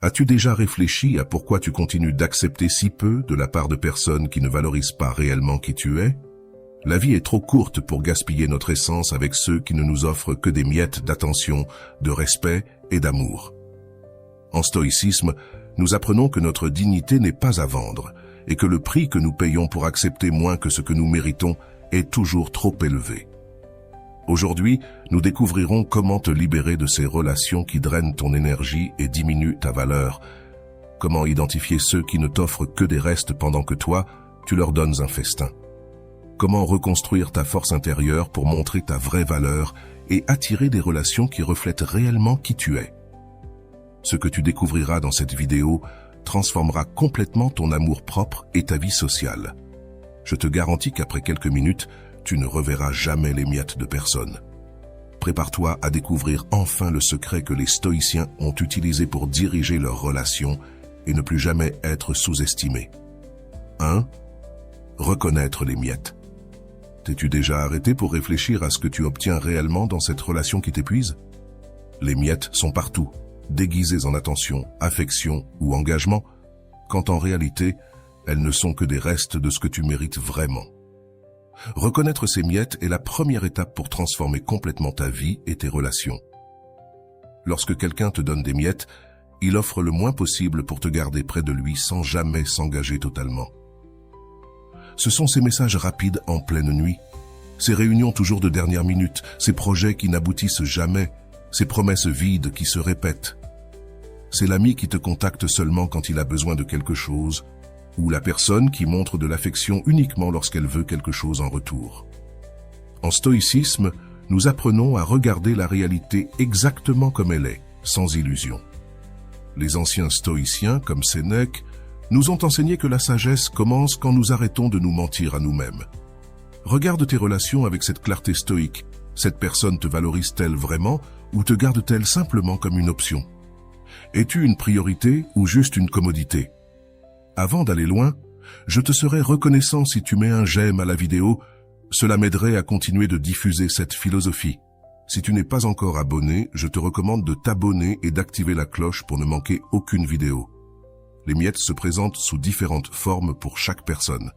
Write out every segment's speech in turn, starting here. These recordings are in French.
As-tu déjà réfléchi à pourquoi tu continues d'accepter si peu de la part de personnes qui ne valorisent pas réellement qui tu es? La vie est trop courte pour gaspiller notre essence avec ceux qui ne nous offrent que des miettes d'attention, de respect et d'amour. En stoïcisme, nous apprenons que notre dignité n'est pas à vendre et que le prix que nous payons pour accepter moins que ce que nous méritons est toujours trop élevé. Aujourd'hui, nous découvrirons comment te libérer de ces relations qui drainent ton énergie et diminuent ta valeur. Comment identifier ceux qui ne t'offrent que des restes pendant que toi, tu leur donnes un festin. Comment reconstruire ta force intérieure pour montrer ta vraie valeur et attirer des relations qui reflètent réellement qui tu es. Ce que tu découvriras dans cette vidéo transformera complètement ton amour-propre et ta vie sociale. Je te garantis qu'après quelques minutes, tu ne reverras jamais les miettes de personne. Prépare-toi à découvrir enfin le secret que les stoïciens ont utilisé pour diriger leurs relations et ne plus jamais être sous-estimés. 1. Reconnaître les miettes. T'es-tu déjà arrêté pour réfléchir à ce que tu obtiens réellement dans cette relation qui t'épuise? Les miettes sont partout, déguisées en attention, affection ou engagement, quand en réalité, elles ne sont que des restes de ce que tu mérites vraiment. Reconnaître ces miettes est la première étape pour transformer complètement ta vie et tes relations. Lorsque quelqu'un te donne des miettes, il offre le moins possible pour te garder près de lui sans jamais s'engager totalement. Ce sont ces messages rapides en pleine nuit, ces réunions toujours de dernière minute, ces projets qui n'aboutissent jamais, ces promesses vides qui se répètent. C'est l'ami qui te contacte seulement quand il a besoin de quelque chose, ou la personne qui montre de l'affection uniquement lorsqu'elle veut quelque chose en retour. En stoïcisme, nous apprenons à regarder la réalité exactement comme elle est, sans illusion. Les anciens stoïciens, comme Sénèque, nous ont enseigné que la sagesse commence quand nous arrêtons de nous mentir à nous-mêmes. Regarde tes relations avec cette clarté stoïque. Cette personne te valorise-t-elle vraiment ou te garde-t-elle simplement comme une option? Es-tu une priorité ou juste une commodité? Avant d'aller loin, je te serais reconnaissant si tu mets un j'aime à la vidéo, cela m'aiderait à continuer de diffuser cette philosophie. Si tu n'es pas encore abonné, je te recommande de t'abonner et d'activer la cloche pour ne manquer aucune vidéo. Les miettes se présentent sous différentes formes pour chaque personne.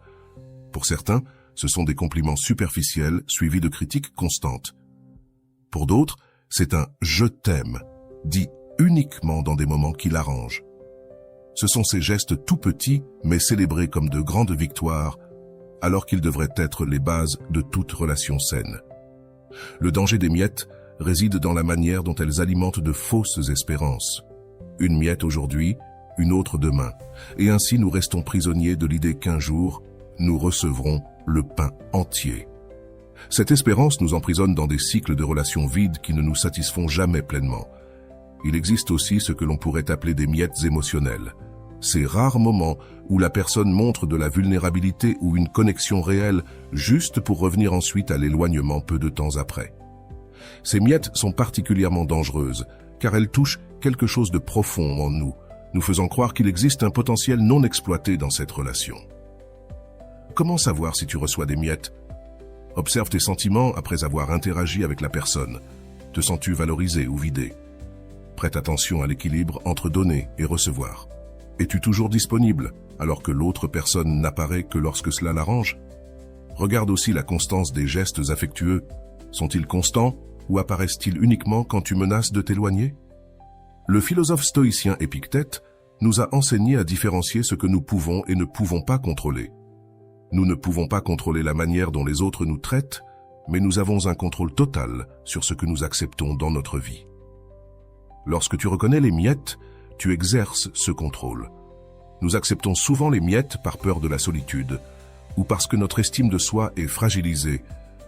Pour certains, ce sont des compliments superficiels suivis de critiques constantes. Pour d'autres, c'est un « je t'aime » dit uniquement dans des moments qui l'arrangent. Ce sont ces gestes tout petits, mais célébrés comme de grandes victoires, alors qu'ils devraient être les bases de toute relation saine. Le danger des miettes réside dans la manière dont elles alimentent de fausses espérances. Une miette aujourd'hui, une autre demain, et ainsi nous restons prisonniers de l'idée qu'un jour, nous recevrons le pain entier. Cette espérance nous emprisonne dans des cycles de relations vides qui ne nous satisfont jamais pleinement. Il existe aussi ce que l'on pourrait appeler des miettes émotionnelles. Ces rares moments où la personne montre de la vulnérabilité ou une connexion réelle juste pour revenir ensuite à l'éloignement peu de temps après. Ces miettes sont particulièrement dangereuses car elles touchent quelque chose de profond en nous, nous faisant croire qu'il existe un potentiel non exploité dans cette relation. Comment savoir si tu reçois des miettes? Observe tes sentiments après avoir interagi avec la personne. Te sens-tu valorisé ou vidé? Prête attention à l'équilibre entre donner et recevoir. Es-tu toujours disponible alors que l'autre personne n'apparaît que lorsque cela l'arrange? Regarde aussi la constance des gestes affectueux. Sont-ils constants ou apparaissent-ils uniquement quand tu menaces de t'éloigner? Le philosophe stoïcien Épictète nous a enseigné à différencier ce que nous pouvons et ne pouvons pas contrôler. Nous ne pouvons pas contrôler la manière dont les autres nous traitent, mais nous avons un contrôle total sur ce que nous acceptons dans notre vie. Lorsque tu reconnais les miettes, tu exerces ce contrôle. Nous acceptons souvent les miettes par peur de la solitude, ou parce que notre estime de soi est fragilisée,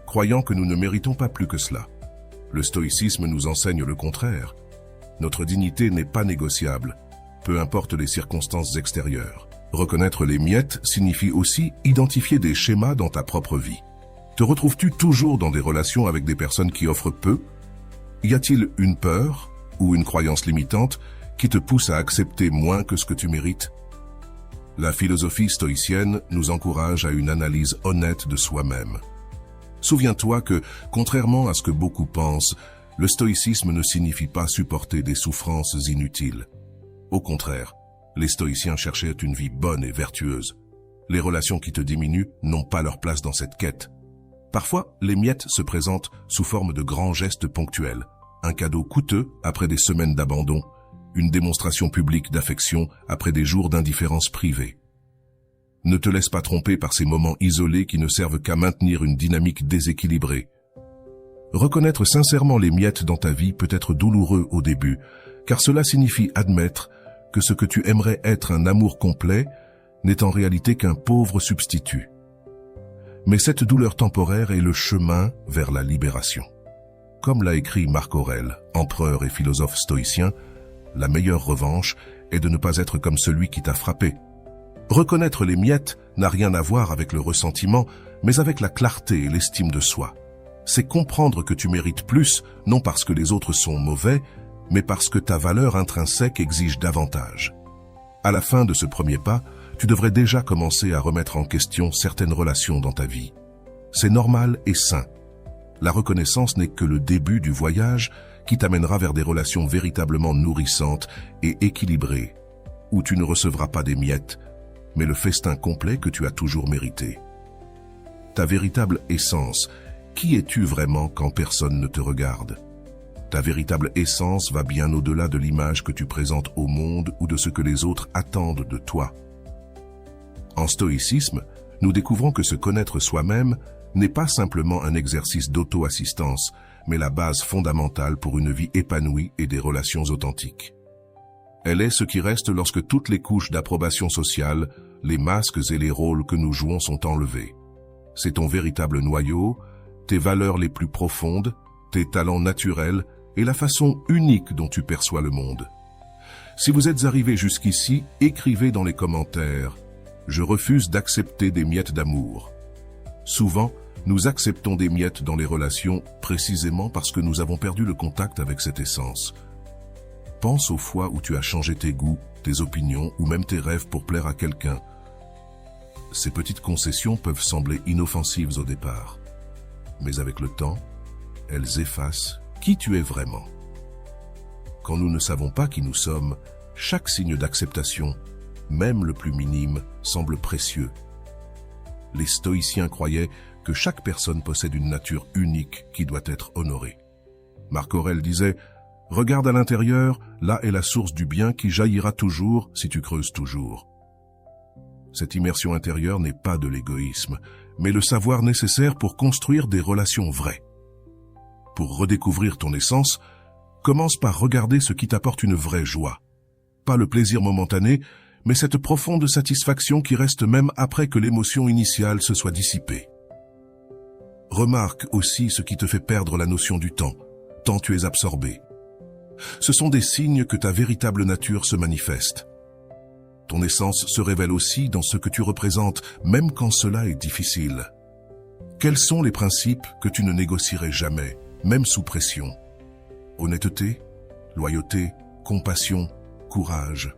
croyant que nous ne méritons pas plus que cela. Le stoïcisme nous enseigne le contraire. Notre dignité n'est pas négociable, peu importe les circonstances extérieures. Reconnaître les miettes signifie aussi identifier des schémas dans ta propre vie. Te retrouves-tu toujours dans des relations avec des personnes qui offrent peu? Y a-t-il une peur ou une croyance limitante qui te pousse à accepter moins que ce que tu mérites? La philosophie stoïcienne nous encourage à une analyse honnête de soi-même. Souviens-toi que, contrairement à ce que beaucoup pensent, le stoïcisme ne signifie pas supporter des souffrances inutiles. Au contraire, les stoïciens cherchaient une vie bonne et vertueuse. Les relations qui te diminuent n'ont pas leur place dans cette quête. Parfois, les miettes se présentent sous forme de grands gestes ponctuels. Un cadeau coûteux après des semaines d'abandon, une démonstration publique d'affection après des jours d'indifférence privée. Ne te laisse pas tromper par ces moments isolés qui ne servent qu'à maintenir une dynamique déséquilibrée. Reconnaître sincèrement les miettes dans ta vie peut être douloureux au début, car cela signifie admettre que ce que tu aimerais être un amour complet n'est en réalité qu'un pauvre substitut. Mais cette douleur temporaire est le chemin vers la libération. Comme l'a écrit Marc Aurèle, empereur et philosophe stoïcien, la meilleure revanche est de ne pas être comme celui qui t'a frappé. Reconnaître les miettes n'a rien à voir avec le ressentiment, mais avec la clarté et l'estime de soi. C'est comprendre que tu mérites plus, non parce que les autres sont mauvais, mais parce que ta valeur intrinsèque exige davantage. À la fin de ce premier pas, tu devrais déjà commencer à remettre en question certaines relations dans ta vie. C'est normal et sain. La reconnaissance n'est que le début du voyage qui t'amènera vers des relations véritablement nourrissantes et équilibrées, où tu ne recevras pas des miettes, mais le festin complet que tu as toujours mérité. Ta véritable essence, qui es-tu vraiment quand personne ne te regarde? Ta véritable essence va bien au-delà de l'image que tu présentes au monde ou de ce que les autres attendent de toi. En stoïcisme, nous découvrons que se connaître soi-même n'est pas simplement un exercice d'auto-assistance, mais la base fondamentale pour une vie épanouie et des relations authentiques. Elle est ce qui reste lorsque toutes les couches d'approbation sociale, les masques et les rôles que nous jouons sont enlevés. C'est ton véritable noyau, tes valeurs les plus profondes, tes talents naturels et la façon unique dont tu perçois le monde. Si vous êtes arrivé jusqu'ici, écrivez dans les commentaires « Je refuse d'accepter des miettes d'amour ». Souvent, nous acceptons des miettes dans les relations précisément parce que nous avons perdu le contact avec cette essence. Pense aux fois où tu as changé tes goûts, tes opinions ou même tes rêves pour plaire à quelqu'un. Ces petites concessions peuvent sembler inoffensives au départ, mais avec le temps, elles effacent qui tu es vraiment. Quand nous ne savons pas qui nous sommes, chaque signe d'acceptation, même le plus minime, semble précieux. Les stoïciens croyaient que chaque personne possède une nature unique qui doit être honorée. Marc Aurèle disait « Regarde à l'intérieur, là est la source du bien qui jaillira toujours si tu creuses toujours. » Cette immersion intérieure n'est pas de l'égoïsme, mais le savoir nécessaire pour construire des relations vraies. Pour redécouvrir ton essence, commence par regarder ce qui t'apporte une vraie joie. Pas le plaisir momentané, mais cette profonde satisfaction qui reste même après que l'émotion initiale se soit dissipée. Remarque aussi ce qui te fait perdre la notion du temps, tant tu es absorbé. Ce sont des signes que ta véritable nature se manifeste. Ton essence se révèle aussi dans ce que tu représentes, même quand cela est difficile. Quels sont les principes que tu ne négocierais jamais, même sous pression? Honnêteté, loyauté, compassion, courage.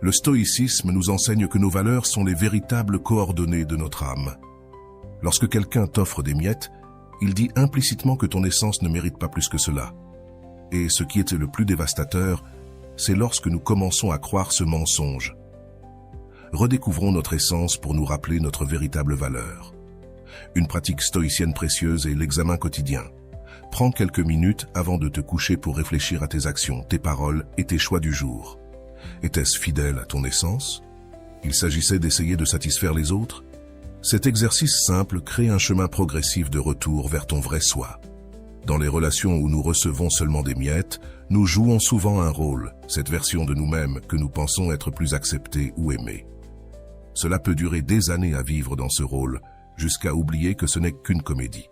Le stoïcisme nous enseigne que nos valeurs sont les véritables coordonnées de notre âme. Lorsque quelqu'un t'offre des miettes, il dit implicitement que ton essence ne mérite pas plus que cela. Et ce qui était le plus dévastateur, c'est lorsque nous commençons à croire ce mensonge. Redécouvrons notre essence pour nous rappeler notre véritable valeur. Une pratique stoïcienne précieuse est l'examen quotidien. Prends quelques minutes avant de te coucher pour réfléchir à tes actions, tes paroles et tes choix du jour. Était-ce fidèle à ton essence? Il s'agissait d'essayer de satisfaire les autres? Cet exercice simple crée un chemin progressif de retour vers ton vrai soi. Dans les relations où nous recevons seulement des miettes, nous jouons souvent un rôle, cette version de nous-mêmes que nous pensons être plus acceptée ou aimée. Cela peut durer des années à vivre dans ce rôle, jusqu'à oublier que ce n'est qu'une comédie.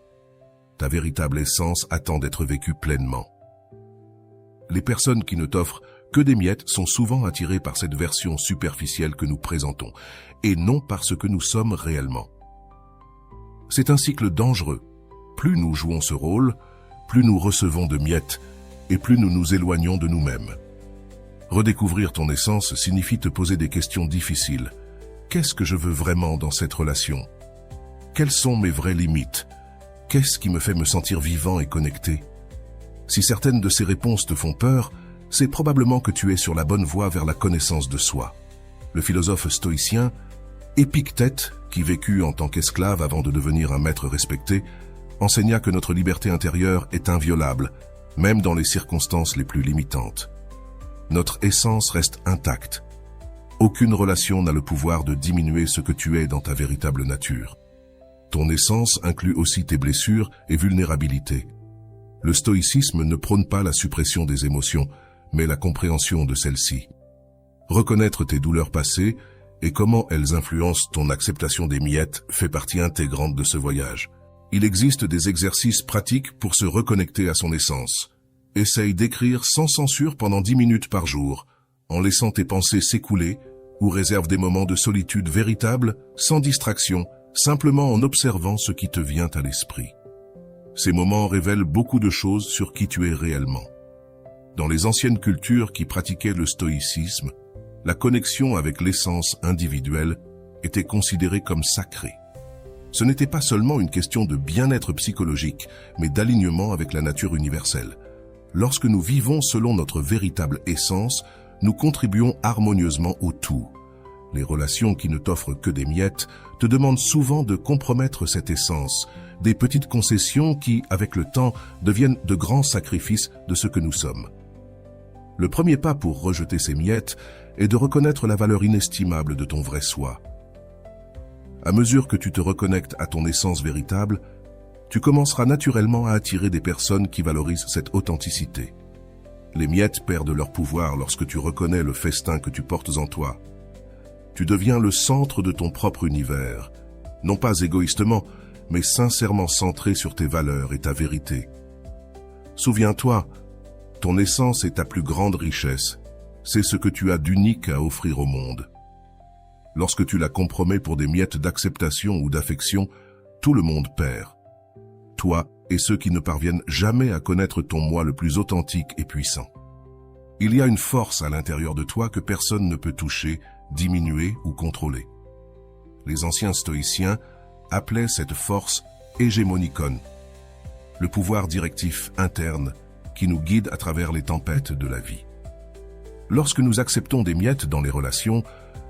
Ta véritable essence attend d'être vécue pleinement. Les personnes qui ne t'offrent que des miettes sont souvent attirées par cette version superficielle que nous présentons, et non par ce que nous sommes réellement. C'est un cycle dangereux. Plus nous jouons ce rôle, plus nous recevons de miettes, et plus nous nous éloignons de nous-mêmes. Redécouvrir ton essence signifie te poser des questions difficiles. Qu'est-ce que je veux vraiment dans cette relation? Quelles sont mes vraies limites? Qu'est-ce qui me fait me sentir vivant et connecté? Si certaines de ces réponses te font peur, c'est probablement que tu es sur la bonne voie vers la connaissance de soi. Le philosophe stoïcien Épictète, qui vécut en tant qu'esclave avant de devenir un maître respecté, enseigna que notre liberté intérieure est inviolable, même dans les circonstances les plus limitantes. Notre essence reste intacte. Aucune relation n'a le pouvoir de diminuer ce que tu es dans ta véritable nature. Ton essence inclut aussi tes blessures et vulnérabilités. Le stoïcisme ne prône pas la suppression des émotions, mais la compréhension de celles-ci. Reconnaître tes douleurs passées et comment elles influencent ton acceptation des miettes fait partie intégrante de ce voyage. Il existe des exercices pratiques pour se reconnecter à son essence. Essaye d'écrire sans censure pendant 10 minutes par jour, en laissant tes pensées s'écouler, ou réserve des moments de solitude véritable, sans distraction, simplement en observant ce qui te vient à l'esprit. Ces moments révèlent beaucoup de choses sur qui tu es réellement. Dans les anciennes cultures qui pratiquaient le stoïcisme, la connexion avec l'essence individuelle était considérée comme sacrée. Ce n'était pas seulement une question de bien-être psychologique, mais d'alignement avec la nature universelle. Lorsque nous vivons selon notre véritable essence, nous contribuons harmonieusement au tout. Les relations qui ne t'offrent que des miettes te demandent souvent de compromettre cette essence, des petites concessions qui, avec le temps, deviennent de grands sacrifices de ce que nous sommes. Le premier pas pour rejeter ces miettes est de reconnaître la valeur inestimable de ton vrai soi. À mesure que tu te reconnectes à ton essence véritable, tu commenceras naturellement à attirer des personnes qui valorisent cette authenticité. Les miettes perdent leur pouvoir lorsque tu reconnais le festin que tu portes en toi. Tu deviens le centre de ton propre univers, non pas égoïstement, mais sincèrement centré sur tes valeurs et ta vérité. Souviens-toi, ton essence est ta plus grande richesse. C'est ce que tu as d'unique à offrir au monde. Lorsque tu la compromets pour des miettes d'acceptation ou d'affection, tout le monde perd. Toi et ceux qui ne parviennent jamais à connaître ton moi le plus authentique et puissant. Il y a une force à l'intérieur de toi que personne ne peut toucher, diminuer ou contrôler. Les anciens stoïciens appelaient cette force hégémonikon, le pouvoir directif interne qui nous guide à travers les tempêtes de la vie. Lorsque nous acceptons des miettes dans les relations,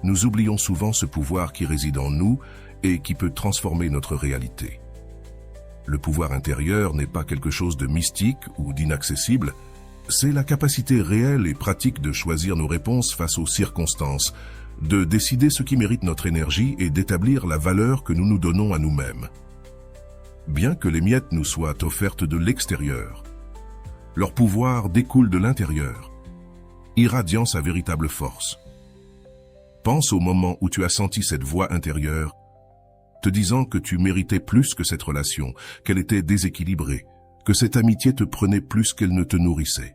nous oublions souvent ce pouvoir qui réside en nous et qui peut transformer notre réalité. Le pouvoir intérieur n'est pas quelque chose de mystique ou d'inaccessible, c'est la capacité réelle et pratique de choisir nos réponses face aux circonstances, de décider ce qui mérite notre énergie et d'établir la valeur que nous nous donnons à nous-mêmes. Bien que les miettes nous soient offertes de l'extérieur, leur pouvoir découle de l'intérieur, irradiant sa véritable force. Pense au moment où tu as senti cette voix intérieure, te disant que tu méritais plus que cette relation, qu'elle était déséquilibrée, que cette amitié te prenait plus qu'elle ne te nourrissait.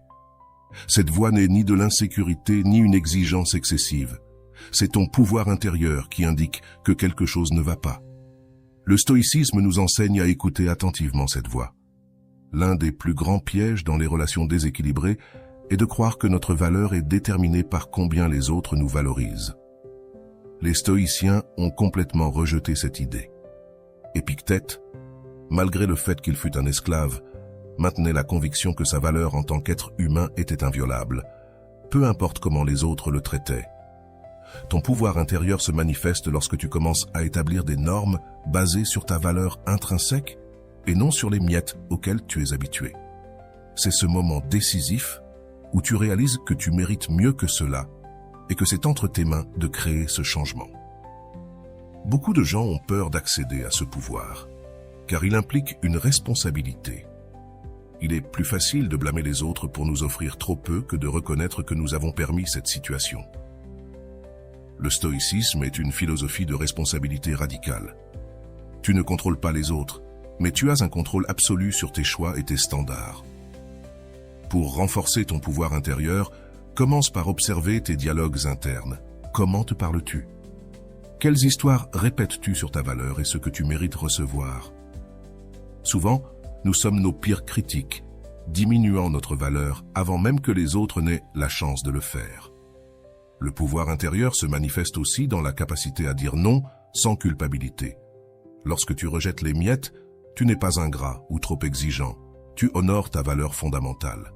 Cette voix n'est ni de l'insécurité ni une exigence excessive. C'est ton pouvoir intérieur qui indique que quelque chose ne va pas. Le stoïcisme nous enseigne à écouter attentivement cette voix. L'un des plus grands pièges dans les relations déséquilibrées est de croire que notre valeur est déterminée par combien les autres nous valorisent. Les stoïciens ont complètement rejeté cette idée. Épictète, malgré le fait qu'il fût un esclave, maintenait la conviction que sa valeur en tant qu'être humain était inviolable, peu importe comment les autres le traitaient. Ton pouvoir intérieur se manifeste lorsque tu commences à établir des normes basées sur ta valeur intrinsèque et non sur les miettes auxquelles tu es habitué. C'est ce moment décisif où tu réalises que tu mérites mieux que cela et que c'est entre tes mains de créer ce changement. Beaucoup de gens ont peur d'accéder à ce pouvoir, car il implique une responsabilité. Il est plus facile de blâmer les autres pour nous offrir trop peu que de reconnaître que nous avons permis cette situation. Le stoïcisme est une philosophie de responsabilité radicale. Tu ne contrôles pas les autres, mais tu as un contrôle absolu sur tes choix et tes standards. Pour renforcer ton pouvoir intérieur, commence par observer tes dialogues internes. Comment te parles-tu? Quelles histoires répètes-tu sur ta valeur et ce que tu mérites recevoir? Souvent, nous sommes nos pires critiques, diminuant notre valeur avant même que les autres n'aient la chance de le faire. Le pouvoir intérieur se manifeste aussi dans la capacité à dire non sans culpabilité. Lorsque tu rejettes les miettes, tu n'es pas ingrat ou trop exigeant. Tu honores ta valeur fondamentale.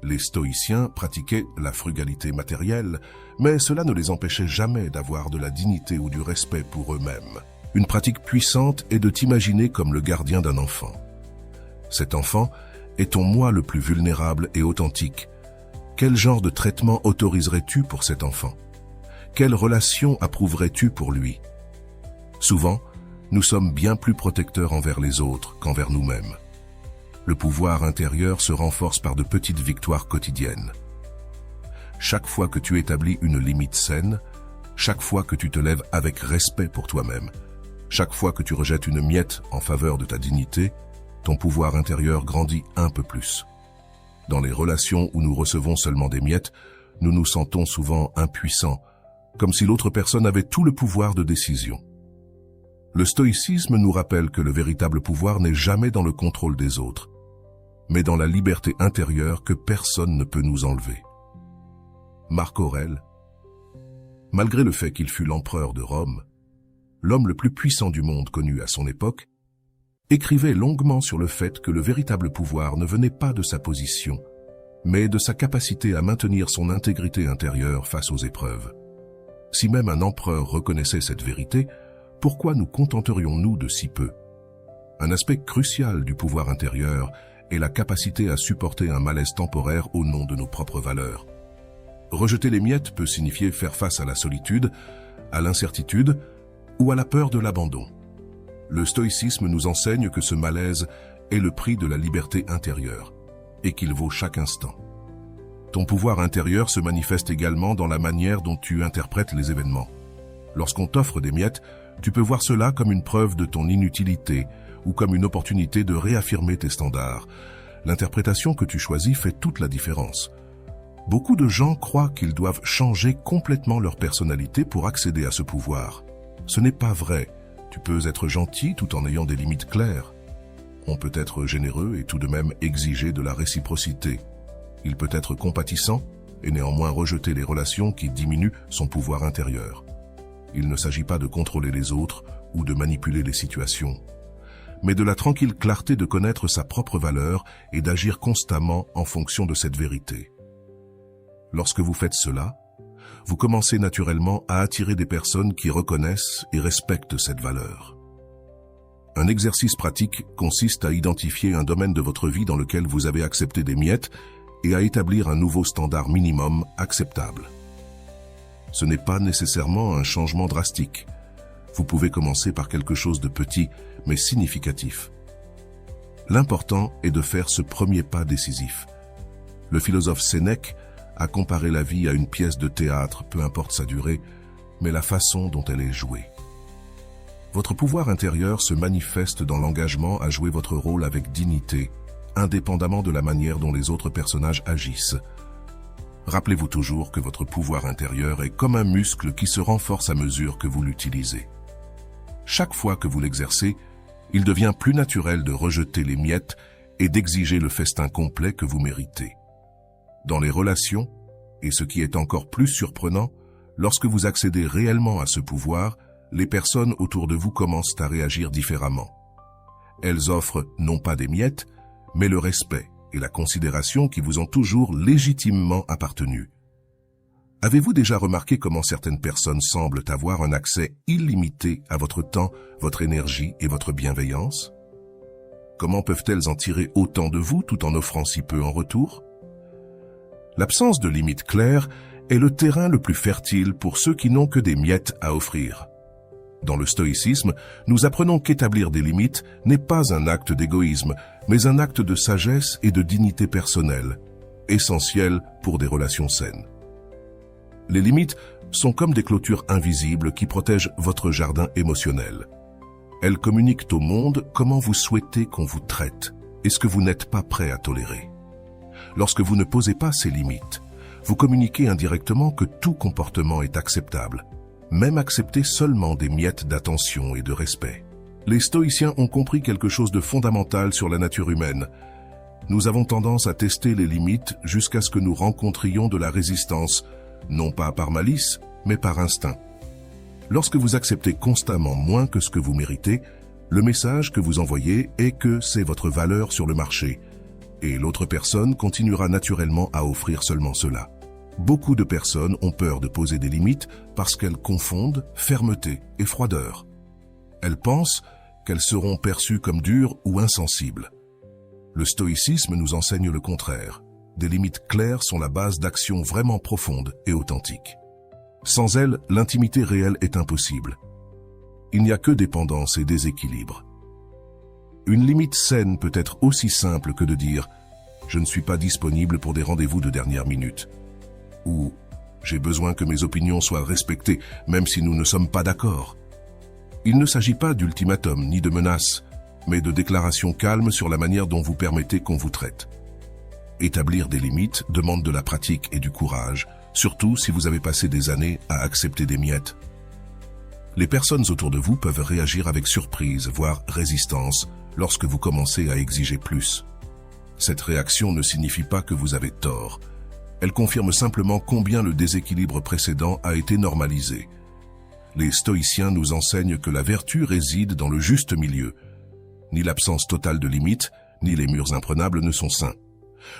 Les stoïciens pratiquaient la frugalité matérielle, mais cela ne les empêchait jamais d'avoir de la dignité ou du respect pour eux-mêmes. Une pratique puissante est de t'imaginer comme le gardien d'un enfant. Cet enfant est ton moi le plus vulnérable et authentique. Quel genre de traitement autoriserais-tu pour cet enfant? Quelle relation approuverais-tu pour lui? Souvent, nous sommes bien plus protecteurs envers les autres qu'envers nous-mêmes. Le pouvoir intérieur se renforce par de petites victoires quotidiennes. Chaque fois que tu établis une limite saine, chaque fois que tu te lèves avec respect pour toi-même, chaque fois que tu rejettes une miette en faveur de ta dignité, ton pouvoir intérieur grandit un peu plus. Dans les relations où nous recevons seulement des miettes, nous nous sentons souvent impuissants, comme si l'autre personne avait tout le pouvoir de décision. Le stoïcisme nous rappelle que le véritable pouvoir n'est jamais dans le contrôle des autres, mais dans la liberté intérieure que personne ne peut nous enlever. Marc Aurèle, malgré le fait qu'il fut l'empereur de Rome, l'homme le plus puissant du monde connu à son époque, écrivait longuement sur le fait que le véritable pouvoir ne venait pas de sa position, mais de sa capacité à maintenir son intégrité intérieure face aux épreuves. Si même un empereur reconnaissait cette vérité, pourquoi nous contenterions-nous de si peu? Un aspect crucial du pouvoir intérieur est la capacité à supporter un malaise temporaire au nom de nos propres valeurs. Rejeter les miettes peut signifier faire face à la solitude, à l'incertitude ou à la peur de l'abandon. Le stoïcisme nous enseigne que ce malaise est le prix de la liberté intérieure et qu'il vaut chaque instant. Ton pouvoir intérieur se manifeste également dans la manière dont tu interprètes les événements. Lorsqu'on t'offre des miettes, tu peux voir cela comme une preuve de ton inutilité ou comme une opportunité de réaffirmer tes standards. L'interprétation que tu choisis fait toute la différence. Beaucoup de gens croient qu'ils doivent changer complètement leur personnalité pour accéder à ce pouvoir. Ce n'est pas vrai. Tu peux être gentil tout en ayant des limites claires. On peut être généreux et tout de même exiger de la réciprocité. Il peut être compatissant et néanmoins rejeter les relations qui diminuent son pouvoir intérieur. Il ne s'agit pas de contrôler les autres ou de manipuler les situations, mais de la tranquille clarté de connaître sa propre valeur et d'agir constamment en fonction de cette vérité. Lorsque vous faites cela, vous commencez naturellement à attirer des personnes qui reconnaissent et respectent cette valeur. Un exercice pratique consiste à identifier un domaine de votre vie dans lequel vous avez accepté des miettes et à établir un nouveau standard minimum acceptable. Ce n'est pas nécessairement un changement drastique. Vous pouvez commencer par quelque chose de petit, mais significatif. L'important est de faire ce premier pas décisif. Le philosophe Sénèque a comparé la vie à une pièce de théâtre, peu importe sa durée, mais la façon dont elle est jouée. Votre pouvoir intérieur se manifeste dans l'engagement à jouer votre rôle avec dignité, indépendamment de la manière dont les autres personnages agissent. Rappelez-vous toujours que votre pouvoir intérieur est comme un muscle qui se renforce à mesure que vous l'utilisez. Chaque fois que vous l'exercez, il devient plus naturel de rejeter les miettes et d'exiger le festin complet que vous méritez. Dans les relations, et ce qui est encore plus surprenant, lorsque vous accédez réellement à ce pouvoir, les personnes autour de vous commencent à réagir différemment. Elles offrent non pas des miettes, mais le respect et la considération qui vous ont toujours légitimement appartenu. Avez-vous déjà remarqué comment certaines personnes semblent avoir un accès illimité à votre temps, votre énergie et votre bienveillance? Comment peuvent-elles en tirer autant de vous tout en offrant si peu en retour? L'absence de limites claires est le terrain le plus fertile pour ceux qui n'ont que des miettes à offrir. Dans le stoïcisme, nous apprenons qu'établir des limites n'est pas un acte d'égoïsme, mais un acte de sagesse et de dignité personnelle, essentiel pour des relations saines. Les limites sont comme des clôtures invisibles qui protègent votre jardin émotionnel. Elles communiquent au monde comment vous souhaitez qu'on vous traite et ce que vous n'êtes pas prêt à tolérer. Lorsque vous ne posez pas ces limites, vous communiquez indirectement que tout comportement est acceptable, même accepter seulement des miettes d'attention et de respect. Les stoïciens ont compris quelque chose de fondamental sur la nature humaine. Nous avons tendance à tester les limites jusqu'à ce que nous rencontrions de la résistance, non pas par malice, mais par instinct. Lorsque vous acceptez constamment moins que ce que vous méritez, le message que vous envoyez est que c'est votre valeur sur le marché. et l'autre personne continuera naturellement à offrir seulement cela. Beaucoup de personnes ont peur de poser des limites parce qu'elles confondent fermeté et froideur. Elles pensent qu'elles seront perçues comme dures ou insensibles. Le stoïcisme nous enseigne le contraire. Des limites claires sont la base d'actions vraiment profondes et authentiques. Sans elles, l'intimité réelle est impossible. Il n'y a que dépendance et déséquilibre. Une limite saine peut être aussi simple que de dire « Je ne suis pas disponible pour des rendez-vous de dernière minute » ou « J'ai besoin que mes opinions soient respectées, même si nous ne sommes pas d'accord ». Il ne s'agit pas d'ultimatum ni de menaces, mais de déclarations calmes sur la manière dont vous permettez qu'on vous traite. Établir des limites demande de la pratique et du courage, surtout si vous avez passé des années à accepter des miettes. Les personnes autour de vous peuvent réagir avec surprise, voire résistance, lorsque vous commencez à exiger plus. Cette réaction ne signifie pas que vous avez tort. Elle confirme simplement combien le déséquilibre précédent a été normalisé. Les stoïciens nous enseignent que la vertu réside dans le juste milieu. Ni l'absence totale de limites, ni les murs imprenables ne sont sains.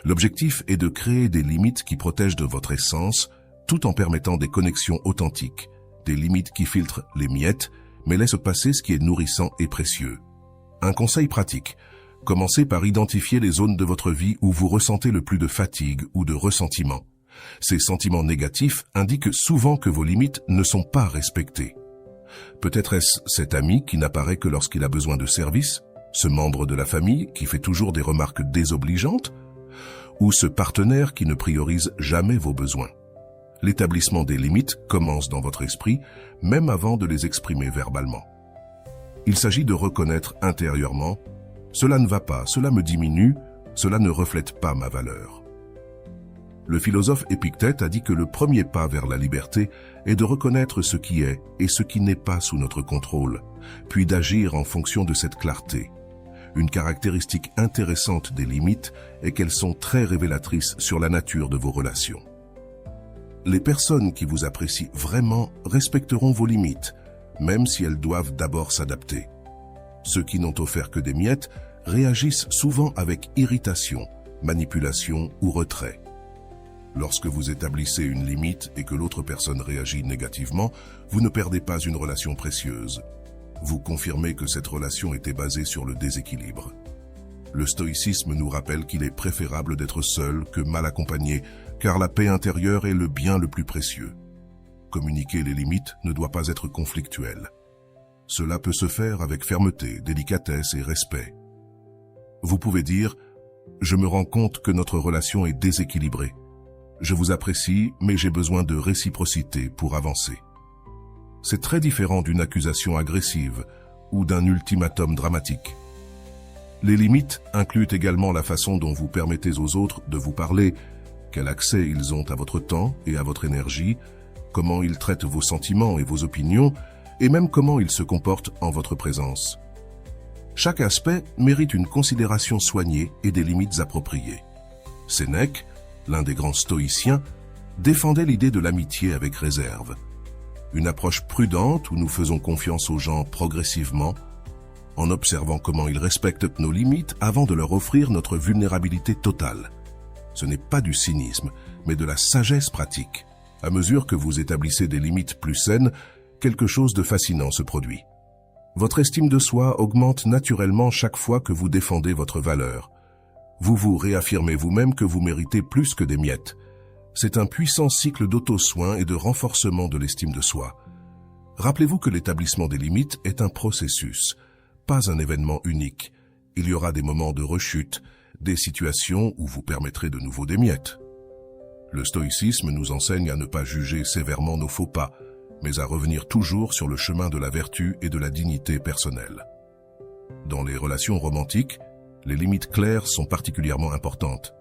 L'objectif est de créer des limites qui protègent de votre essence, tout en permettant des connexions authentiques, des limites qui filtrent les miettes, mais laissent passer ce qui est nourrissant et précieux. Un conseil pratique. Commencez par identifier les zones de votre vie où vous ressentez le plus de fatigue ou de ressentiment. Ces sentiments négatifs indiquent souvent que vos limites ne sont pas respectées. Peut-être est-ce cet ami qui n'apparaît que lorsqu'il a besoin de service, ce membre de la famille qui fait toujours des remarques désobligeantes, ou ce partenaire qui ne priorise jamais vos besoins. L'établissement des limites commence dans votre esprit, même avant de les exprimer verbalement. Il s'agit de reconnaître intérieurement « cela ne va pas, cela me diminue, cela ne reflète pas ma valeur ». Le philosophe Épictète a dit que le premier pas vers la liberté est de reconnaître ce qui est et ce qui n'est pas sous notre contrôle, puis d'agir en fonction de cette clarté. Une caractéristique intéressante des limites est qu'elles sont très révélatrices sur la nature de vos relations. Les personnes qui vous apprécient vraiment respecteront vos limites, même si elles doivent d'abord s'adapter. Ceux qui n'ont offert que des miettes réagissent souvent avec irritation, manipulation ou retrait. Lorsque vous établissez une limite et que l'autre personne réagit négativement, vous ne perdez pas une relation précieuse. Vous confirmez que cette relation était basée sur le déséquilibre. Le stoïcisme nous rappelle qu'il est préférable d'être seul que mal accompagné, car la paix intérieure est le bien le plus précieux. Communiquer les limites ne doit pas être conflictuel. Cela peut se faire avec fermeté, délicatesse et respect. Vous pouvez dire « Je me rends compte que notre relation est déséquilibrée. Je vous apprécie, mais j'ai besoin de réciprocité pour avancer. » C'est très différent d'une accusation agressive ou d'un ultimatum dramatique. Les limites incluent également la façon dont vous permettez aux autres de vous parler, quel accès ils ont à votre temps et à votre énergie, comment ils traitent vos sentiments et vos opinions, et même comment ils se comportent en votre présence. Chaque aspect mérite une considération soignée et des limites appropriées. Sénèque, l'un des grands stoïciens, défendait l'idée de l'amitié avec réserve. Une approche prudente où nous faisons confiance aux gens progressivement, en observant comment ils respectent nos limites avant de leur offrir notre vulnérabilité totale. Ce n'est pas du cynisme, mais de la sagesse pratique. À mesure que vous établissez des limites plus saines, quelque chose de fascinant se produit. Votre estime de soi augmente naturellement chaque fois que vous défendez votre valeur. Vous vous réaffirmez vous-même que vous méritez plus que des miettes. C'est un puissant cycle d'auto-soin et de renforcement de l'estime de soi. Rappelez-vous que l'établissement des limites est un processus, pas un événement unique. Il y aura des moments de rechute, des situations où vous permettrez de nouveau des miettes. Le stoïcisme nous enseigne à ne pas juger sévèrement nos faux pas, mais à revenir toujours sur le chemin de la vertu et de la dignité personnelle. Dans les relations romantiques, les limites claires sont particulièrement importantes.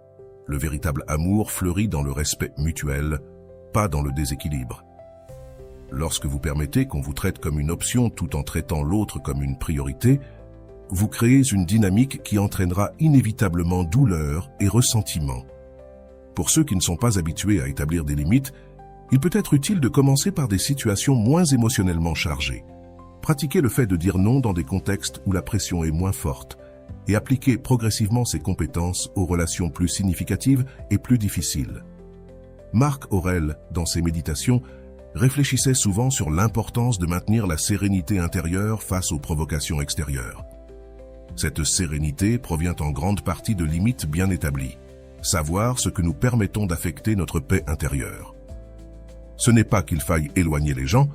Le véritable amour fleurit dans le respect mutuel, pas dans le déséquilibre. Lorsque vous permettez qu'on vous traite comme une option tout en traitant l'autre comme une priorité, vous créez une dynamique qui entraînera inévitablement douleur et ressentiment. Pour ceux qui ne sont pas habitués à établir des limites, il peut être utile de commencer par des situations moins émotionnellement chargées. Pratiquez le fait de dire non dans des contextes où la pression est moins forte et appliquez progressivement ces compétences aux relations plus significatives et plus difficiles. Marc Aurèle, dans ses méditations, réfléchissait souvent sur l'importance de maintenir la sérénité intérieure face aux provocations extérieures. Cette sérénité provient en grande partie de limites bien établies, savoir ce que nous permettons d'affecter notre paix intérieure. Ce n'est pas qu'il faille éloigner les gens,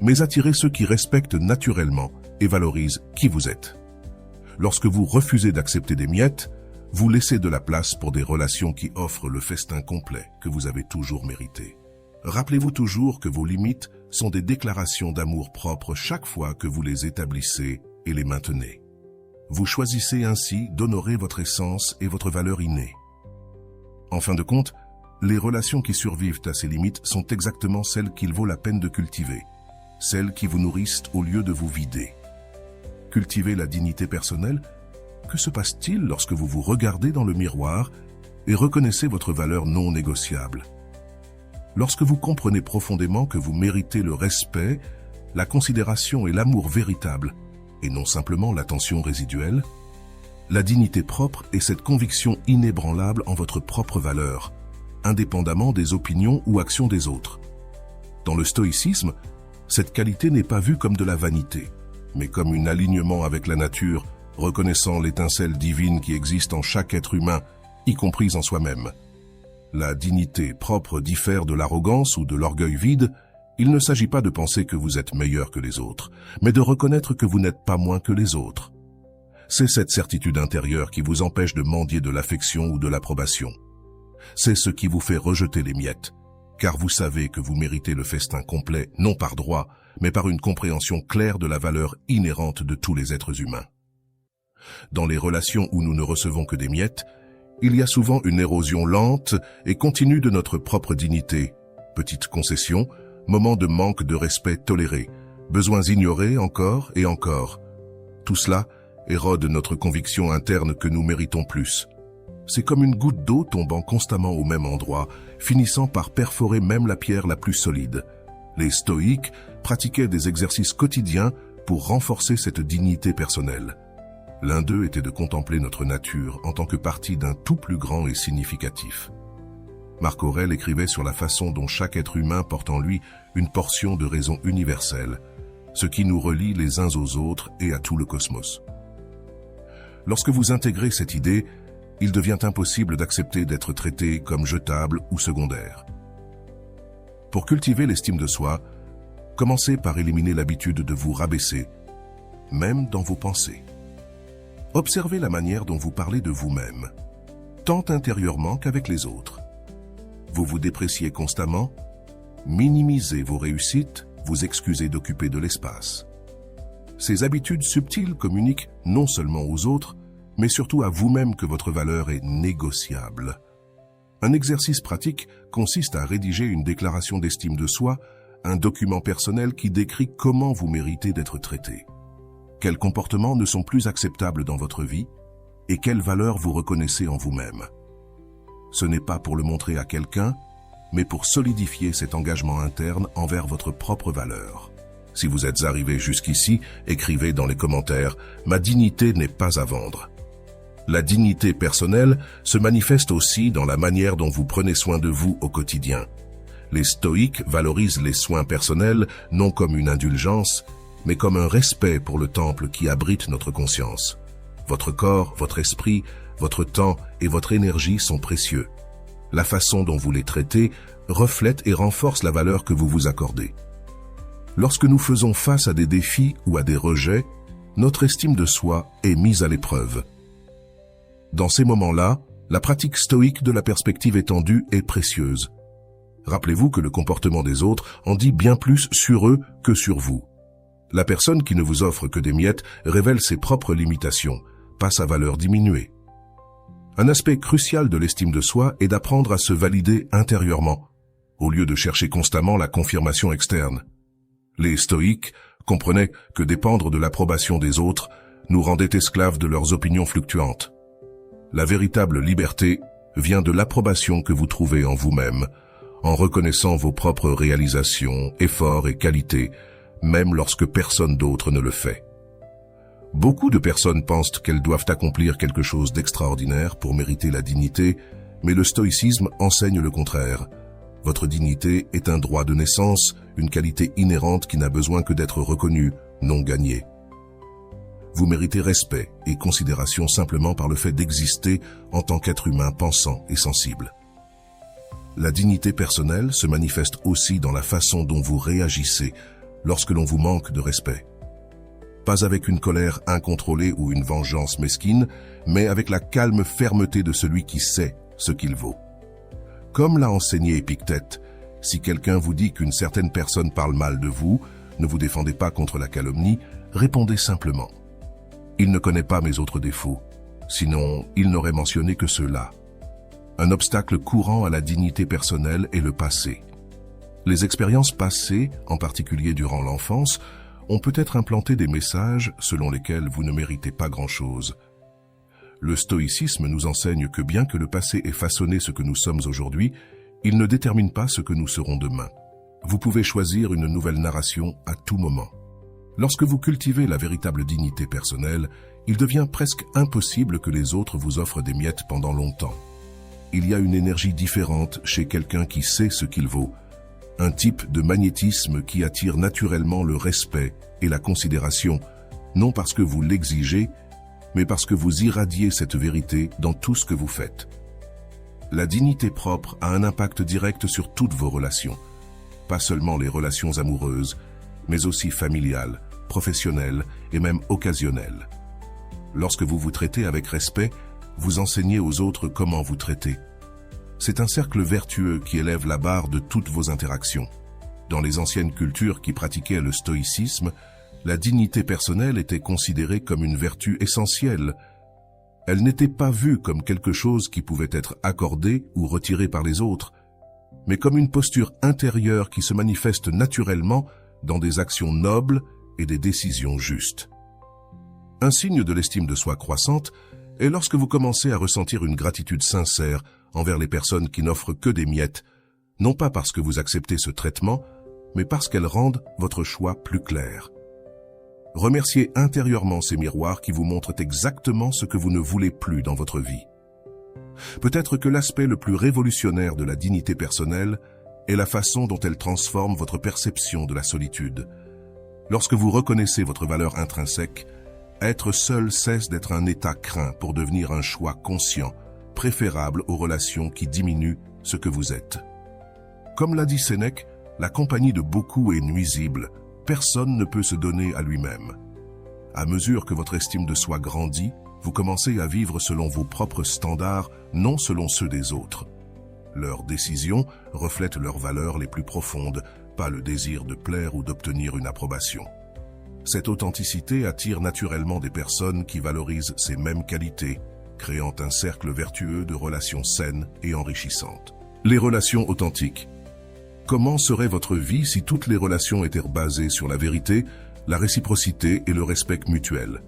mais attirer ceux qui respectent naturellement et valorisent qui vous êtes. Lorsque vous refusez d'accepter des miettes, vous laissez de la place pour des relations qui offrent le festin complet que vous avez toujours mérité. Rappelez-vous toujours que vos limites sont des déclarations d'amour propre chaque fois que vous les établissez et les maintenez. Vous choisissez ainsi d'honorer votre essence et votre valeur innée. En fin de compte, les relations qui survivent à ces limites sont exactement celles qu'il vaut la peine de cultiver, celles qui vous nourrissent au lieu de vous vider. Cultiver la dignité personnelle, que se passe-t-il lorsque vous vous regardez dans le miroir et reconnaissez votre valeur non négociable? Lorsque vous comprenez profondément que vous méritez le respect, la considération et l'amour véritable, et non simplement l'attention résiduelle, la dignité propre est cette conviction inébranlable en votre propre valeur, indépendamment des opinions ou actions des autres. Dans le stoïcisme, cette qualité n'est pas vue comme de la vanité, mais comme un alignement avec la nature, reconnaissant l'étincelle divine qui existe en chaque être humain, y compris en soi-même. La dignité propre diffère de l'arrogance ou de l'orgueil vide. Il ne s'agit pas de penser que vous êtes meilleur que les autres, mais de reconnaître que vous n'êtes pas moins que les autres. C'est cette certitude intérieure qui vous empêche de mendier de l'affection ou de l'approbation. C'est ce qui vous fait rejeter les miettes, car vous savez que vous méritez le festin complet, non par droit, mais par une compréhension claire de la valeur inhérente de tous les êtres humains. Dans les relations où nous ne recevons que des miettes, il y a souvent une érosion lente et continue de notre propre dignité. Petites concessions, moments de manque de respect tolérés, besoins ignorés encore et encore. Tout cela érode notre conviction interne que nous méritons plus. C'est comme une goutte d'eau tombant constamment au même endroit, finissant par perforer même la pierre la plus solide. Les stoïques pratiquaient des exercices quotidiens pour renforcer cette dignité personnelle. L'un d'eux était de contempler notre nature en tant que partie d'un tout plus grand et significatif. Marc Aurèle écrivait sur la façon dont chaque être humain porte en lui une portion de raison universelle, ce qui nous relie les uns aux autres et à tout le cosmos. Lorsque vous intégrez cette idée, il devient impossible d'accepter d'être traité comme jetable ou secondaire. Pour cultiver l'estime de soi, commencez par éliminer l'habitude de vous rabaisser, même dans vos pensées. Observez la manière dont vous parlez de vous-même, tant intérieurement qu'avec les autres. Vous vous dépréciez constamment, minimisez vos réussites, vous excusez d'occuper de l'espace. Ces habitudes subtiles communiquent non seulement aux autres, mais surtout à vous-même que votre valeur est négociable. Un exercice pratique consiste à rédiger une déclaration d'estime de soi, un document personnel qui décrit comment vous méritez d'être traité. Quels comportements ne sont plus acceptables dans votre vie et quelles valeurs vous reconnaissez en vous-même. Ce n'est pas pour le montrer à quelqu'un, mais pour solidifier cet engagement interne envers votre propre valeur. Si vous êtes arrivé jusqu'ici, écrivez dans les commentaires « Ma dignité n'est pas à vendre ». La dignité personnelle se manifeste aussi dans la manière dont vous prenez soin de vous au quotidien. Les stoïques valorisent les soins personnels non comme une indulgence, mais comme un respect pour le temple qui abrite notre conscience. Votre corps, votre esprit, votre temps et votre énergie sont précieux. La façon dont vous les traitez reflète et renforce la valeur que vous vous accordez. Lorsque nous faisons face à des défis ou à des rejets, notre estime de soi est mise à l'épreuve. Dans ces moments-là, la pratique stoïque de la perspective étendue est précieuse. Rappelez-vous que le comportement des autres en dit bien plus sur eux que sur vous. La personne qui ne vous offre que des miettes révèle ses propres limitations, pas sa valeur diminuée. Un aspect crucial de l'estime de soi est d'apprendre à se valider intérieurement, au lieu de chercher constamment la confirmation externe. Les stoïques comprenaient que dépendre de l'approbation des autres nous rendait esclaves de leurs opinions fluctuantes. La véritable liberté vient de l'approbation que vous trouvez en vous-même, en reconnaissant vos propres réalisations, efforts et qualités, même lorsque personne d'autre ne le fait. Beaucoup de personnes pensent qu'elles doivent accomplir quelque chose d'extraordinaire pour mériter la dignité, mais le stoïcisme enseigne le contraire. Votre dignité est un droit de naissance, une qualité inhérente qui n'a besoin que d'être reconnue, non gagnée. Vous méritez respect et considération simplement par le fait d'exister en tant qu'être humain pensant et sensible. La dignité personnelle se manifeste aussi dans la façon dont vous réagissez lorsque l'on vous manque de respect. Pas avec une colère incontrôlée ou une vengeance mesquine, mais avec la calme fermeté de celui qui sait ce qu'il vaut. Comme l'a enseigné Épictète, si quelqu'un vous dit qu'une certaine personne parle mal de vous, ne vous défendez pas contre la calomnie, répondez simplement. Il ne connaît pas mes autres défauts, sinon il n'aurait mentionné que ceux-là. Un obstacle courant à la dignité personnelle est le passé. Les expériences passées, en particulier durant l'enfance, ont peut-être implanté des messages selon lesquels vous ne méritez pas grand-chose. Le stoïcisme nous enseigne que bien que le passé ait façonné ce que nous sommes aujourd'hui, il ne détermine pas ce que nous serons demain. Vous pouvez choisir une nouvelle narration à tout moment. Lorsque vous cultivez la véritable dignité personnelle, il devient presque impossible que les autres vous offrent des miettes pendant longtemps. Il y a une énergie différente chez quelqu'un qui sait ce qu'il vaut, un type de magnétisme qui attire naturellement le respect et la considération, non parce que vous l'exigez, mais parce que vous irradiez cette vérité dans tout ce que vous faites. La dignité propre a un impact direct sur toutes vos relations, pas seulement les relations amoureuses, mais aussi familiales, professionnelles et même occasionnelles. Lorsque vous vous traitez avec respect, vous enseignez aux autres comment vous traiter. C'est un cercle vertueux qui élève la barre de toutes vos interactions. Dans les anciennes cultures qui pratiquaient le stoïcisme, la dignité personnelle était considérée comme une vertu essentielle. Elle n'était pas vue comme quelque chose qui pouvait être accordé ou retiré par les autres, mais comme une posture intérieure qui se manifeste naturellement dans des actions nobles et des décisions justes. Un signe de l'estime de soi croissante est lorsque vous commencez à ressentir une gratitude sincère envers les personnes qui n'offrent que des miettes, non pas parce que vous acceptez ce traitement, mais parce qu'elles rendent votre choix plus clair. Remerciez intérieurement ces miroirs qui vous montrent exactement ce que vous ne voulez plus dans votre vie. Peut-être que l'aspect le plus révolutionnaire de la dignité personnelle est la façon dont elle transforme votre perception de la solitude. Lorsque vous reconnaissez votre valeur intrinsèque, être seul cesse d'être un état craint pour devenir un choix conscient, préférable aux relations qui diminuent ce que vous êtes. Comme l'a dit Sénèque, la compagnie de beaucoup est nuisible, personne ne peut se donner à lui-même. À mesure que votre estime de soi grandit, vous commencez à vivre selon vos propres standards, non selon ceux des autres. Leurs décisions reflètent leurs valeurs les plus profondes, pas le désir de plaire ou d'obtenir une approbation. Cette authenticité attire naturellement des personnes qui valorisent ces mêmes qualités, créant un cercle vertueux de relations saines et enrichissantes. Les relations authentiques. Comment serait votre vie si toutes les relations étaient basées sur la vérité, la réciprocité et le respect mutuel?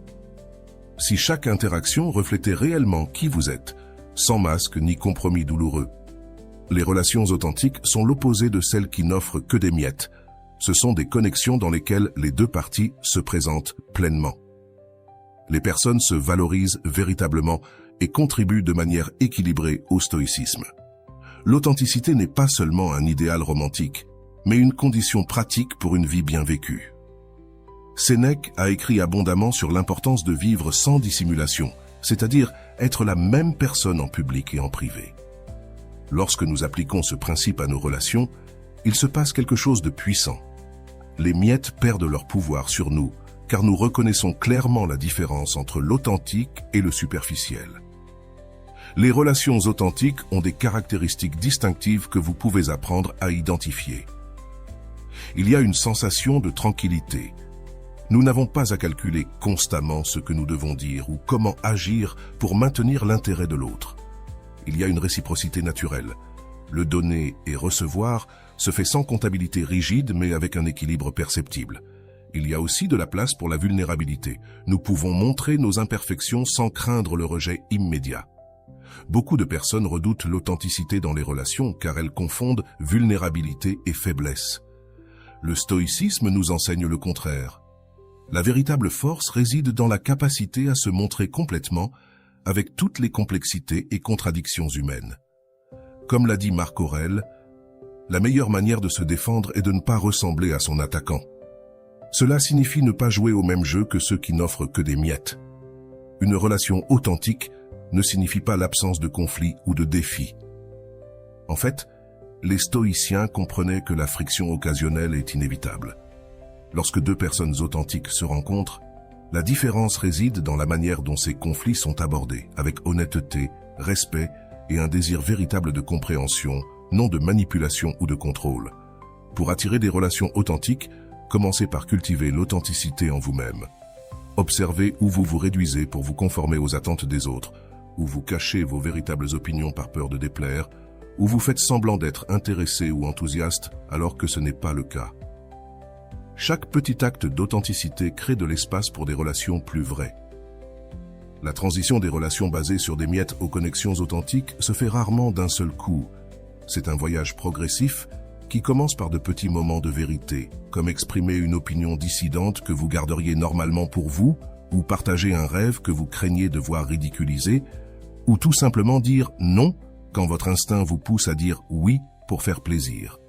Si chaque interaction reflétait réellement qui vous êtes, sans masque ni compromis douloureux. Les relations authentiques sont l'opposé de celles qui n'offrent que des miettes. Ce sont des connexions dans lesquelles les deux parties se présentent pleinement. Les personnes se valorisent véritablement et contribuent de manière équilibrée au stoïcisme. L'authenticité n'est pas seulement un idéal romantique, mais une condition pratique pour une vie bien vécue. Sénèque a écrit abondamment sur l'importance de vivre sans dissimulation, c'est-à-dire être la même personne en public et en privé. Lorsque nous appliquons ce principe à nos relations, il se passe quelque chose de puissant. Les miettes perdent leur pouvoir sur nous, car nous reconnaissons clairement la différence entre l'authentique et le superficiel. Les relations authentiques ont des caractéristiques distinctives que vous pouvez apprendre à identifier. Il y a une sensation de tranquillité. Nous n'avons pas à calculer constamment ce que nous devons dire ou comment agir pour maintenir l'intérêt de l'autre. Il y a une réciprocité naturelle. Le donner et recevoir se fait sans comptabilité rigide mais avec un équilibre perceptible. Il y a aussi de la place pour la vulnérabilité. Nous pouvons montrer nos imperfections sans craindre le rejet immédiat. Beaucoup de personnes redoutent l'authenticité dans les relations car elles confondent vulnérabilité et faiblesse. Le stoïcisme nous enseigne le contraire. La véritable force réside dans la capacité à se montrer complètement avec toutes les complexités et contradictions humaines. Comme l'a dit Marc Aurèle, la meilleure manière de se défendre est de ne pas ressembler à son attaquant. Cela signifie ne pas jouer au même jeu que ceux qui n'offrent que des miettes. Une relation authentique ne signifie pas l'absence de conflit ou de défi. En fait, les stoïciens comprenaient que la friction occasionnelle est inévitable. Lorsque deux personnes authentiques se rencontrent, la différence réside dans la manière dont ces conflits sont abordés, avec honnêteté, respect et un désir véritable de compréhension, non de manipulation ou de contrôle. Pour attirer des relations authentiques, commencez par cultiver l'authenticité en vous-même. Observez où vous vous réduisez pour vous conformer aux attentes des autres, où vous cachez vos véritables opinions par peur de déplaire, où vous faites semblant d'être intéressé ou enthousiaste alors que ce n'est pas le cas. Chaque petit acte d'authenticité crée de l'espace pour des relations plus vraies. La transition des relations basées sur des miettes aux connexions authentiques se fait rarement d'un seul coup. C'est un voyage progressif qui commence par de petits moments de vérité, comme exprimer une opinion dissidente que vous garderiez normalement pour vous, ou partager un rêve que vous craignez de voir ridiculisé, ou tout simplement dire non quand votre instinct vous pousse à dire oui pour faire plaisir.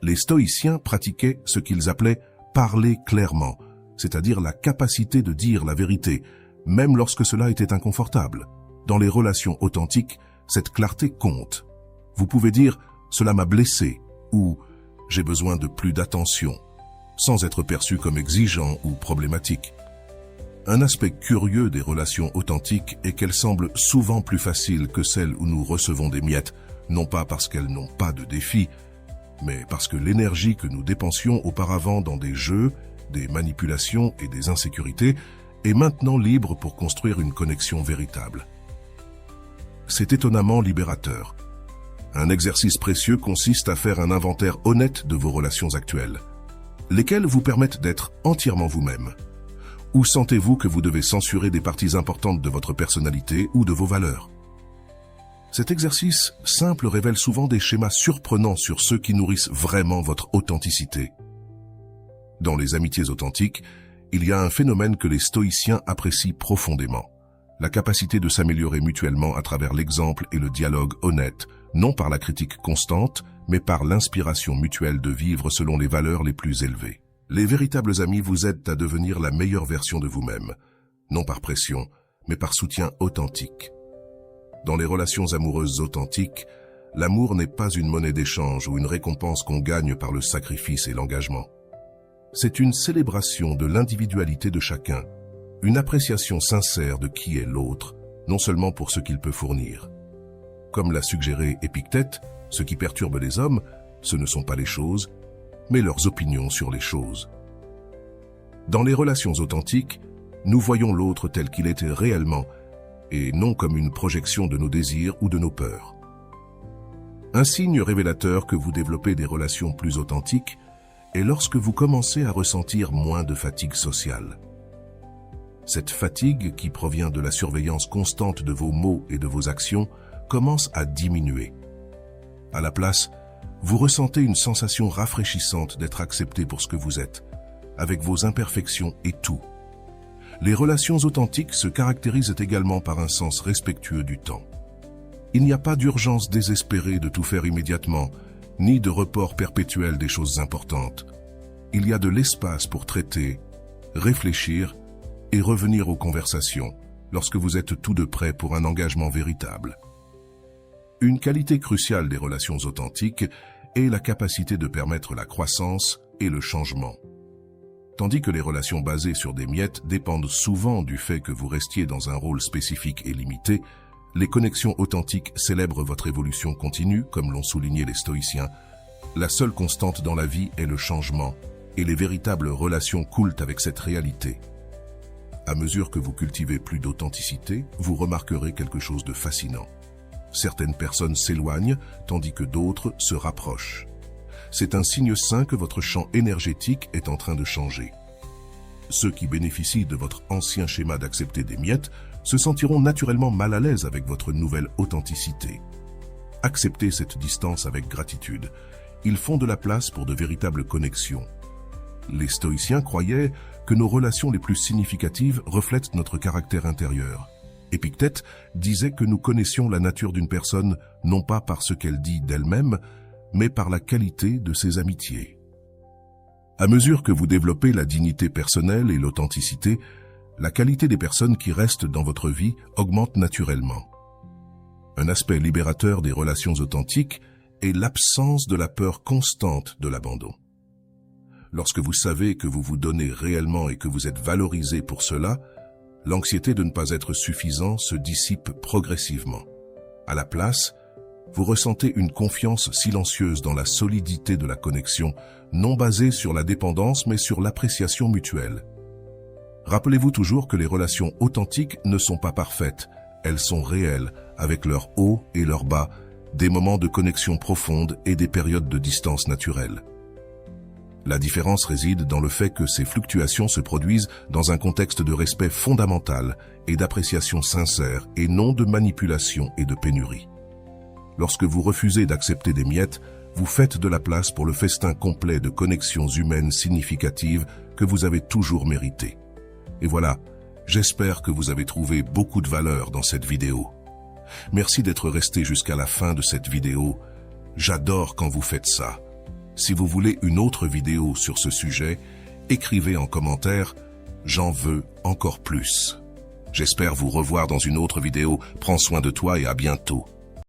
Les stoïciens pratiquaient ce qu'ils appelaient « parler clairement », c'est-à-dire la capacité de dire la vérité, même lorsque cela était inconfortable. Dans les relations authentiques, cette clarté compte. Vous pouvez dire « cela m'a blessé » ou « j'ai besoin de plus d'attention », sans être perçu comme exigeant ou problématique. Un aspect curieux des relations authentiques est qu'elles semblent souvent plus faciles que celles où nous recevons des miettes, non pas parce qu'elles n'ont pas de défis, mais parce que l'énergie que nous dépensions auparavant dans des jeux, des manipulations et des insécurités est maintenant libre pour construire une connexion véritable. C'est étonnamment libérateur. Un exercice précieux consiste à faire un inventaire honnête de vos relations actuelles, lesquelles vous permettent d'être entièrement vous-même. Où sentez-vous que vous devez censurer des parties importantes de votre personnalité ou de vos valeurs? Cet exercice simple révèle souvent des schémas surprenants sur ceux qui nourrissent vraiment votre authenticité. Dans les amitiés authentiques, il y a un phénomène que les stoïciens apprécient profondément: la capacité de s'améliorer mutuellement à travers l'exemple et le dialogue honnête, non par la critique constante, mais par l'inspiration mutuelle de vivre selon les valeurs les plus élevées. Les véritables amis vous aident à devenir la meilleure version de vous-même, non par pression, mais par soutien authentique. Dans les relations amoureuses authentiques, l'amour n'est pas une monnaie d'échange ou une récompense qu'on gagne par le sacrifice et l'engagement. C'est une célébration de l'individualité de chacun, une appréciation sincère de qui est l'autre, non seulement pour ce qu'il peut fournir. Comme l'a suggéré Épictète, ce qui perturbe les hommes, ce ne sont pas les choses, mais leurs opinions sur les choses. Dans les relations authentiques, nous voyons l'autre tel qu'il était réellement, et non comme une projection de nos désirs ou de nos peurs. Un signe révélateur que vous développez des relations plus authentiques est lorsque vous commencez à ressentir moins de fatigue sociale. Cette fatigue, qui provient de la surveillance constante de vos mots et de vos actions, commence à diminuer. À la place, vous ressentez une sensation rafraîchissante d'être accepté pour ce que vous êtes, avec vos imperfections et tout. Les relations authentiques se caractérisent également par un sens respectueux du temps. Il n'y a pas d'urgence désespérée de tout faire immédiatement, ni de report perpétuel des choses importantes. Il y a de l'espace pour traiter, réfléchir et revenir aux conversations lorsque vous êtes tous deux prêts pour un engagement véritable. Une qualité cruciale des relations authentiques est la capacité de permettre la croissance et le changement. Tandis que les relations basées sur des miettes dépendent souvent du fait que vous restiez dans un rôle spécifique et limité, les connexions authentiques célèbrent votre évolution continue, comme l'ont souligné les stoïciens. La seule constante dans la vie est le changement, et les véritables relations coulent avec cette réalité. À mesure que vous cultivez plus d'authenticité, vous remarquerez quelque chose de fascinant. Certaines personnes s'éloignent, tandis que d'autres se rapprochent. C'est un signe sain que votre champ énergétique est en train de changer. Ceux qui bénéficient de votre ancien schéma d'accepter des miettes se sentiront naturellement mal à l'aise avec votre nouvelle authenticité. Acceptez cette distance avec gratitude. Ils font de la place pour de véritables connexions. Les stoïciens croyaient que nos relations les plus significatives reflètent notre caractère intérieur. Épictète disait que nous connaissions la nature d'une personne non pas par ce qu'elle dit d'elle-même, mais par la qualité de ses amitiés. À mesure que vous développez la dignité personnelle et l'authenticité, la qualité des personnes qui restent dans votre vie augmente naturellement. Un aspect libérateur des relations authentiques est l'absence de la peur constante de l'abandon. Lorsque vous savez que vous vous donnez réellement et que vous êtes valorisé pour cela, l'anxiété de ne pas être suffisant se dissipe progressivement. À la place, vous ressentez une confiance silencieuse dans la solidité de la connexion, non basée sur la dépendance mais sur l'appréciation mutuelle. Rappelez-vous toujours que les relations authentiques ne sont pas parfaites, elles sont réelles, avec leurs hauts et leurs bas, des moments de connexion profonde et des périodes de distance naturelle. La différence réside dans le fait que ces fluctuations se produisent dans un contexte de respect fondamental et d'appréciation sincère et non de manipulation et de pénurie. Lorsque vous refusez d'accepter des miettes, vous faites de la place pour le festin complet de connexions humaines significatives que vous avez toujours mérité. Et voilà, j'espère que vous avez trouvé beaucoup de valeur dans cette vidéo. Merci d'être resté jusqu'à la fin de cette vidéo. J'adore quand vous faites ça. Si vous voulez une autre vidéo sur ce sujet, écrivez en commentaire « J'en veux encore plus ». J'espère vous revoir dans une autre vidéo. Prends soin de toi et à bientôt.